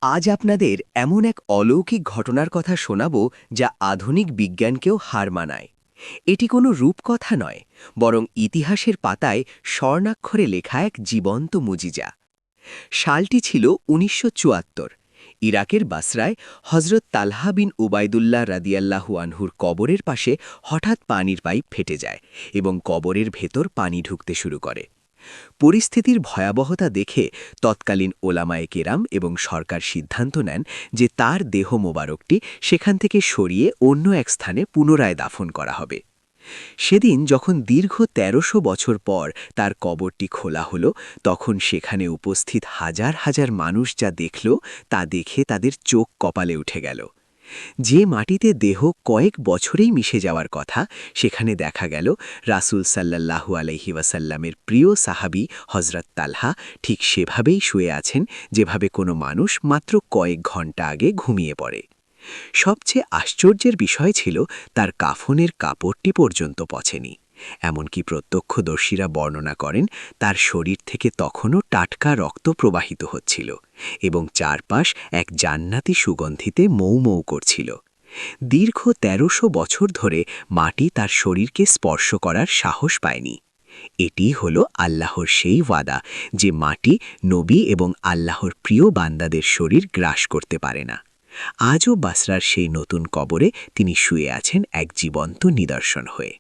আজ আপনাদের এমন এক অলৌকিক ঘটনার কথা শোনাব যা আধুনিক বিজ্ঞানকেও হার মানায়। এটি কোনো রূপকথা নয়, বরং ইতিহাসের পাতায় স্বর্ণাক্ষরে লেখা এক জীবন্ত মুজিজা। সালটি ছিল ১৯৭৪। ইরাকের বাসরায় হজরত তালহা বিন উবাইদুল্লাহ রাদিয়াল্লাহু আনহুর কবরের পাশে হঠাৎ পানির পাইপ ফেটে যায় এবং কবরের ভেতর পানি ঢুকতে শুরু করে। পরিস্থিতির ভয়াবহতা দেখে তৎকালীন ওলামায়ে কেরাম এবং সরকার সিদ্ধান্ত নেন যে তার দেহ মোবারকটি সেখান থেকে সরিয়ে অন্য এক স্থানে পুনরায় দাফন করা হবে। সেদিন যখন দীর্ঘ ১৩০০ বছর পর তার কবরটি খোলা হলো, তখন সেখানে উপস্থিত হাজার হাজার মানুষ যা দেখল তা দেখে তাদের চোখ কপালে উঠে গেল। যে মাটিতে দেহ কয়েক বছরেই মিশে যাওয়ার কথা, সেখানে দেখা গেল রাসূল সাল্লাল্লাহু আলাইহি ওয়াসাল্লামের প্রিয় সাহাবী হযরত তালহা ঠিক সেভাবেই শুয়ে আছেন যেভাবে কোনো মানুষ মাত্র কয়েক ঘন্টা আগে ঘুমিয়ে পড়ে। সবচেয়ে আশ্চর্যের বিষয় ছিল তার কাফনের কাপড়টি পর্যন্ত পচেনি। এমনকি প্রত্যক্ষদর্শীরা বর্ণনা করেন তার শরীর থেকে তখনও টাটকা রক্ত প্রবাহিত হচ্ছিল এবং চারপাশ এক জান্নাতি সুগন্ধিতে মৌ মৌ করছিল। দীর্ঘ ১৩০০ বছর ধরে মাটি তার শরীরকে স্পর্শ করার সাহস পায়নি। এটি হল আল্লাহর সেই ওয়াদা যে মাটি নবী এবং আল্লাহর প্রিয় বান্দাদের শরীর গ্রাস করতে পারে না। আজও বাসরার সেই নতুন কবরে তিনি শুয়ে আছেন এক জীবন্ত নিদর্শন হয়ে।